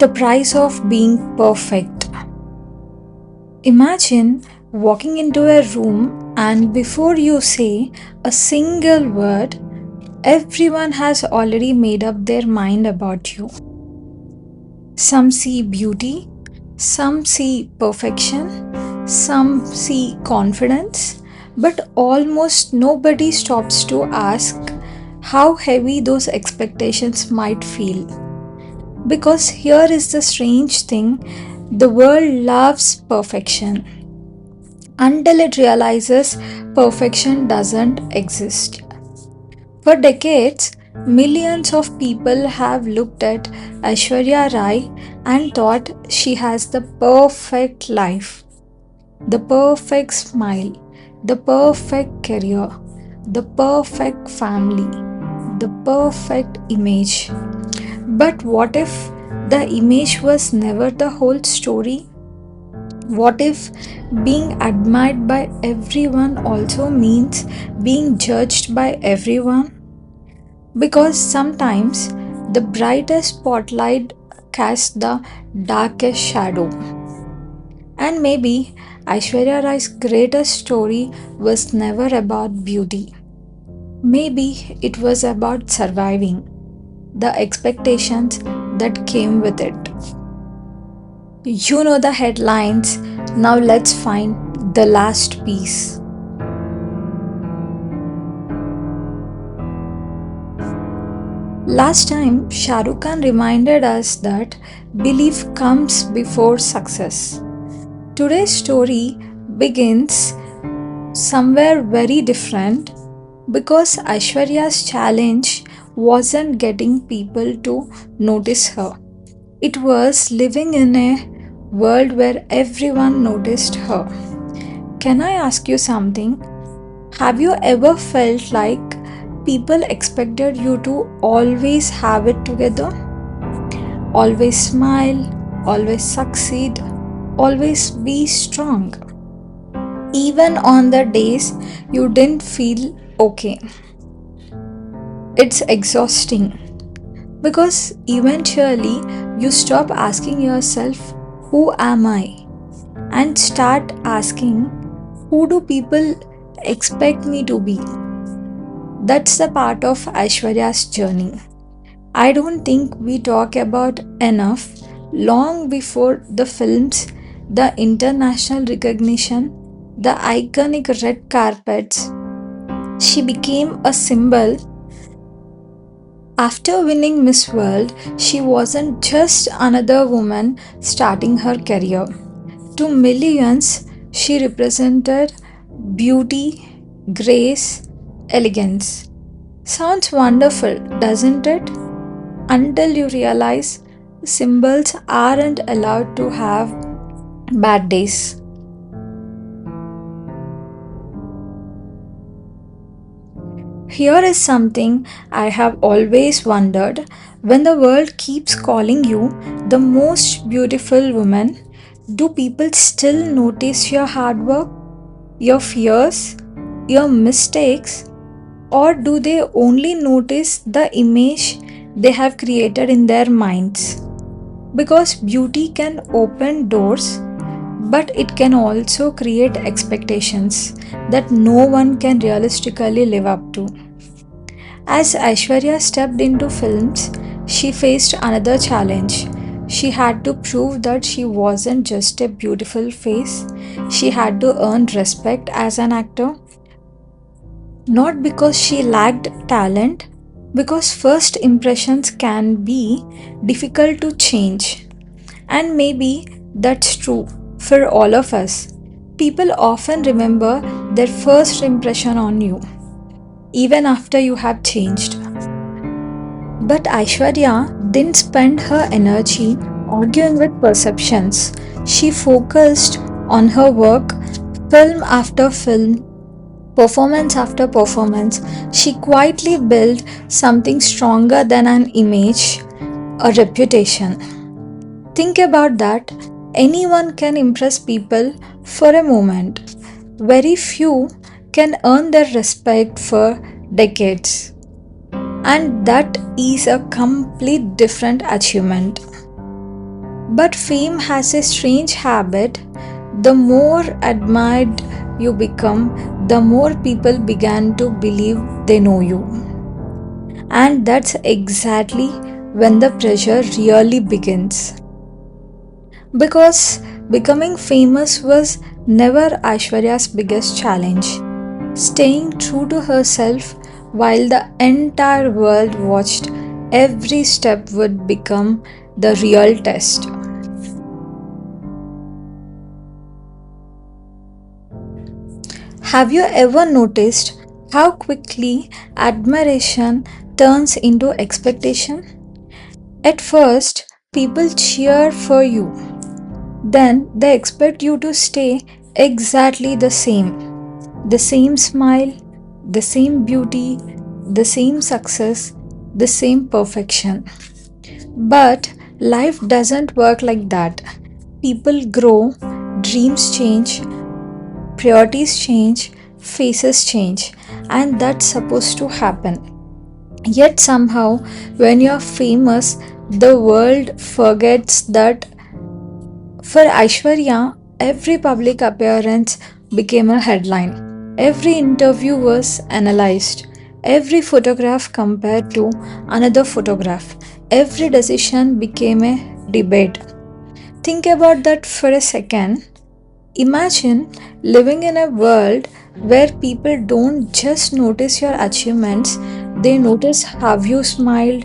The price of being perfect. Imagine walking into a room and before you say a single word, everyone has already made up their mind about you. Some see beauty, some see perfection, some see confidence, but almost nobody stops to ask how heavy those expectations might feel. Because here is the strange thing, the world loves perfection until it realizes perfection doesn't exist. For decades, millions of people have looked at Aishwarya Rai and thought she has the perfect life, the perfect smile, the perfect career, the perfect family, the perfect image. But what if the image was never the whole story? What if being admired by everyone also means being judged by everyone? Because sometimes the brightest spotlight casts the darkest shadow. And maybe Aishwarya Rai's greatest story was never about beauty. Maybe it was about surviving the expectations that came with it. You know the headlines, now let's find the last piece. Last time, Shah Rukh Khan reminded us that belief comes before success. Today's story begins somewhere very different because Aishwarya's challenge wasn't getting people to notice her. It was living in a world where everyone noticed her. Can I ask you something? Have you ever felt like people expected you to always have it together? Always smile, always succeed, always be strong. Even on the days you didn't feel okay. It's exhausting because eventually you stop asking yourself, who am I? And start asking, who do people expect me to be? That's the part of Aishwarya's journey. I don't think we talk about enough. Long before the films, the international recognition, the iconic red carpets, she became a symbol. After winning Miss World, she wasn't just another woman starting her career. To millions, she represented beauty, grace, elegance. Sounds wonderful, doesn't it? Until you realize symbols aren't allowed to have bad days. Here is something I have always wondered, when the world keeps calling you the most beautiful woman, do people still notice your hard work, your fears, your mistakes, or do they only notice the image they have created in their minds? Because beauty can open doors, but it can also create expectations that no one can realistically live up to. As Aishwarya stepped into films, she faced another challenge. She had to prove that she wasn't just a beautiful face, she had to earn respect as an actor. Not because she lacked talent, because first impressions can be difficult to change. And maybe that's true for all of us. People often remember their first impression on you, even after you have changed. But Aishwarya didn't spend her energy arguing with perceptions. She focused on her work, film after film, performance after performance. She quietly built something stronger than an image, a reputation. Think about that. Anyone can impress people for a moment. Very few can earn their respect for decades. And that is a complete different achievement. But fame has a strange habit. The more admired you become, the more people began to believe they know you. And that's exactly when the pressure really begins. Because becoming famous was never Aishwarya's biggest challenge. Staying true to herself while the entire world watched every step would become the real test. Have you ever noticed how quickly admiration turns into expectation? At first, people cheer for you, then they expect you to stay exactly the same. The same smile, the same beauty, the same success, the same perfection. But life doesn't work like that. People grow, dreams change, priorities change, faces change, and that's supposed to happen. Yet somehow, when you're famous, the world forgets that for Aishwarya, every public appearance became a headline. Every interview was analyzed, every photograph compared to another photograph, every decision became a debate. Think about that for a second. Imagine living in a world where people don't just notice your achievements, they notice how you smiled,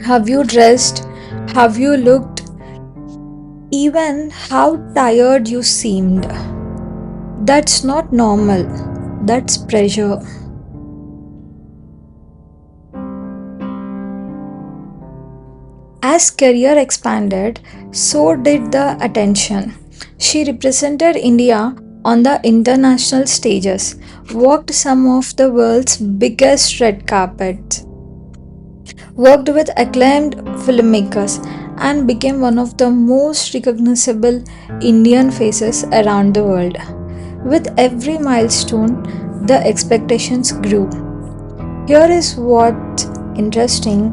how you dressed, how you looked, even how tired you seemed. That's not normal, that's pressure. As career expanded, so did the attention. She represented India on the international stages, walked some of the world's biggest red carpets, worked with acclaimed filmmakers, and became one of the most recognizable Indian faces around the world. With every milestone, the expectations grew. Here is what's interesting: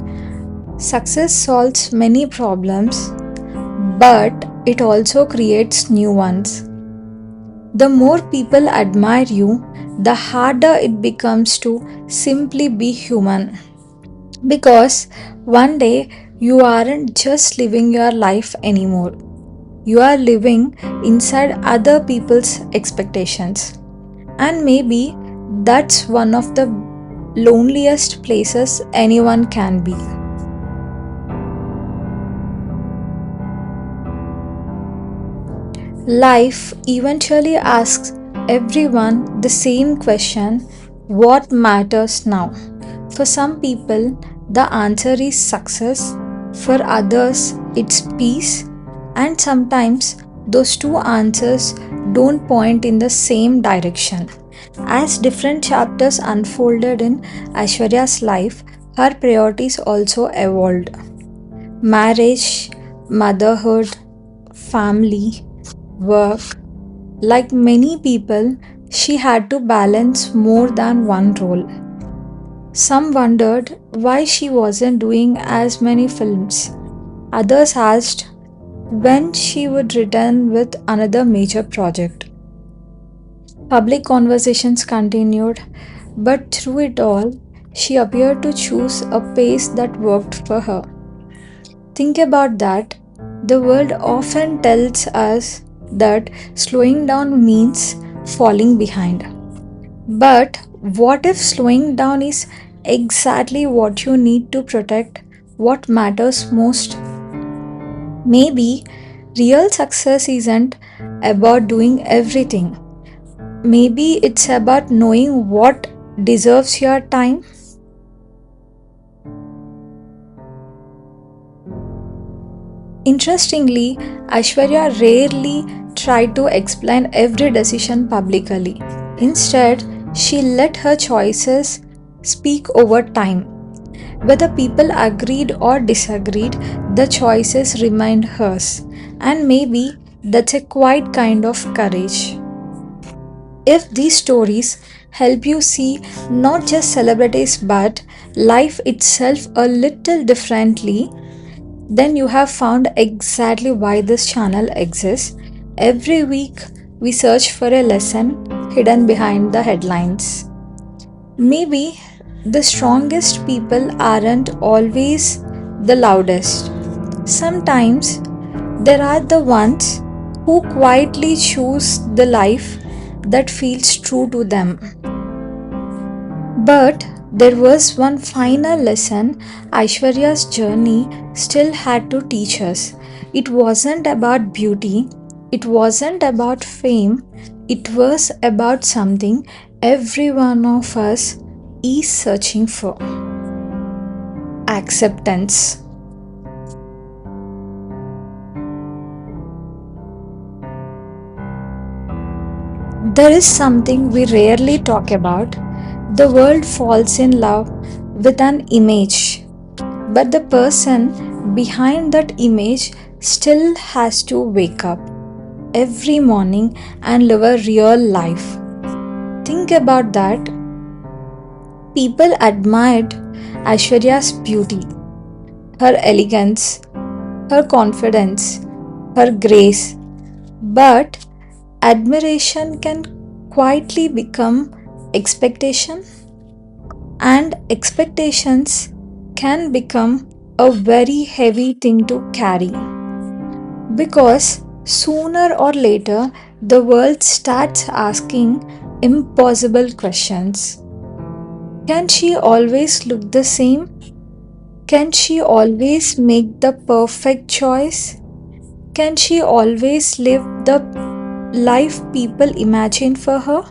success solves many problems, but it also creates new ones. The more people admire you, the harder it becomes to simply be human. Because one day you aren't just living your life anymore, you are living inside other people's expectations. And maybe that's one of the loneliest places anyone can be. Life eventually asks everyone the same question: what matters now? For some people, the answer is success, for others, it's peace, and sometimes those two answers don't point in the same direction. As different chapters unfolded in Aishwarya's life, her priorities also evolved: marriage, motherhood, family, work. Like many people, she had to balance more than one role. Some wondered why she wasn't doing as many films. Others asked when she would return with another major project. Public conversations continued, but through it all, she appeared to choose a pace that worked for her. Think about that. The world often tells us that slowing down means falling behind. But what if slowing down is exactly what you need to protect what matters most? Maybe real success isn't about doing everything. Maybe it's about knowing what deserves your time. Interestingly, Aishwarya rarely tried to explain every decision publicly. Instead, she let her choices speak over time. Whether people agreed or disagreed, the choices remained hers. And maybe that's a quiet kind of courage. If these stories help you see not just celebrities but life itself a little differently, then you have found exactly why this channel exists. Every week, we search for a lesson hidden behind the headlines. Maybe the strongest people aren't always the loudest. Sometimes there are the ones who quietly choose the life that feels true to them. But there was one final lesson Aishwarya's journey still had to teach us. It wasn't about beauty, it wasn't about fame, it was about something every one of us is searching for: acceptance. There is something we rarely talk about. The world falls in love with an image, but the person behind that image still has to wake up every morning and live a real life. Think about that. People admired Aishwarya's beauty, her elegance, her confidence, her grace, but admiration can quietly become expectation, and expectations can become a very heavy thing to carry because sooner or later the world starts asking impossible questions. Can she always look the same? Can she always make the perfect choice? Can she always live the life people imagine for her?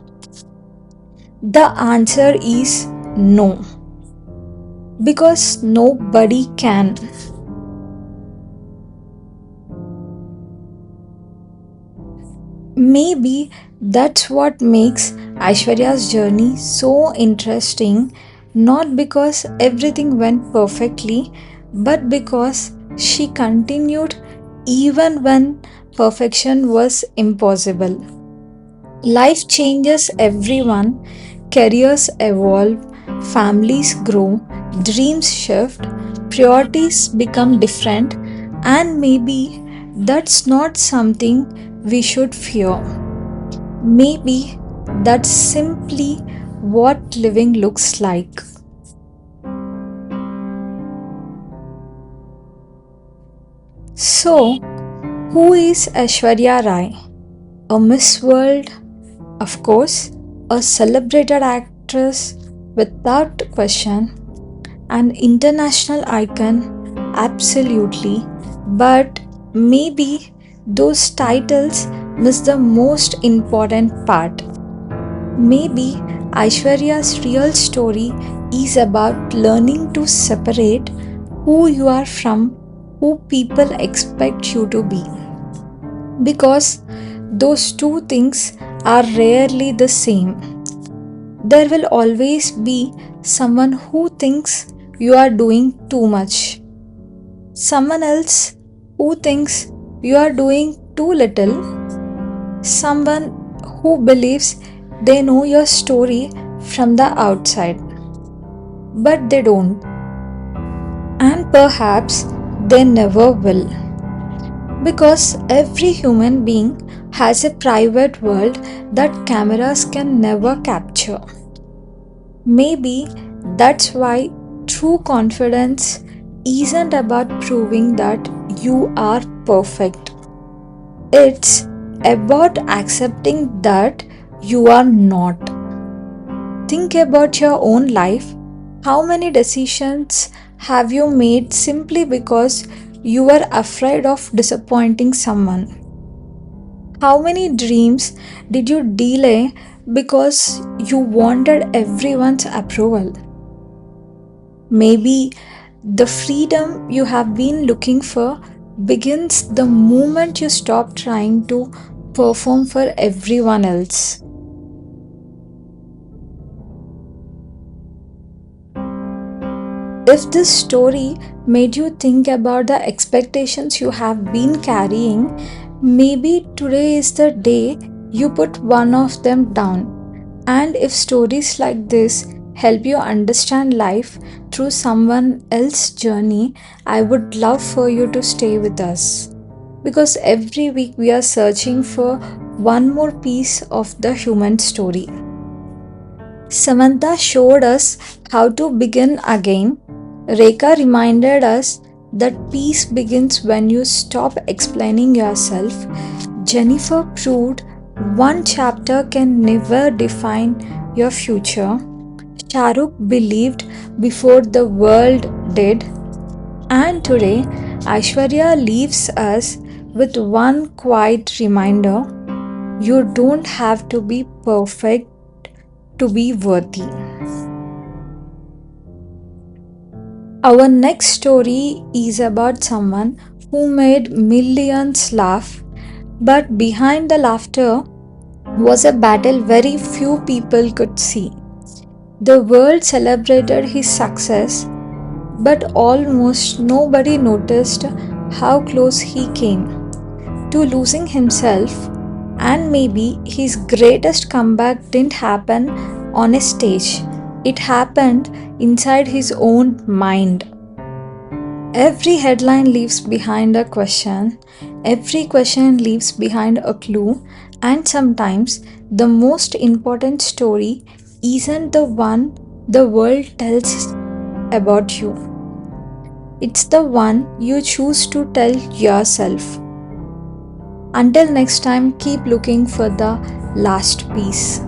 The answer is no, because nobody can. Maybe that's what makes Aishwarya's journey so interesting, not because everything went perfectly, but because she continued even when perfection was impossible. Life changes everyone, careers evolve, families grow, dreams shift, priorities become different, and maybe that's not something we should fear. Maybe that's simply what living looks like. So, who is Aishwarya Rai? A Miss World, of course, a celebrated actress without question, an international icon, absolutely, but maybe those titles miss the most important part. Maybe Aishwarya's real story is about learning to separate who you are from who people expect you to be. Because those two things are rarely the same. There will always be someone who thinks you are doing too much, someone else who thinks you are doing too little, someone who believes they know your story from the outside, but they don't, and perhaps they never will. Because every human being has a private world that cameras can never capture. Maybe that's why true confidence isn't about proving that you are perfect. It's about accepting that you are not. Think about your own life. How many decisions have you made simply because you were afraid of disappointing someone? How many dreams did you delay because you wanted everyone's approval? Maybe the freedom you have been looking for begins the moment you stop trying to perform for everyone else. If this story made you think about the expectations you have been carrying, maybe today is the day you put one of them down. And if stories like this help you understand life, through someone else's journey, I would love for you to stay with us. Because every week we are searching for one more piece of the human story. Samantha showed us how to begin again. Rekha reminded us that peace begins when you stop explaining yourself. Jennifer proved one chapter can never define your future. Shahrukh believed before the world did. And today, Aishwarya leaves us with one quiet reminder: you don't have to be perfect to be worthy. Our next story is about someone who made millions laugh, but behind the laughter was a battle very few people could see. The world celebrated his success, but almost nobody noticed how close he came to losing himself. And maybe his greatest comeback didn't happen on a stage, it happened inside his own mind. Every headline leaves behind a question, every question leaves behind a clue, and sometimes the most important story isn't the one the world tells about you. It's the one you choose to tell yourself. Until next time, keep looking for the last piece.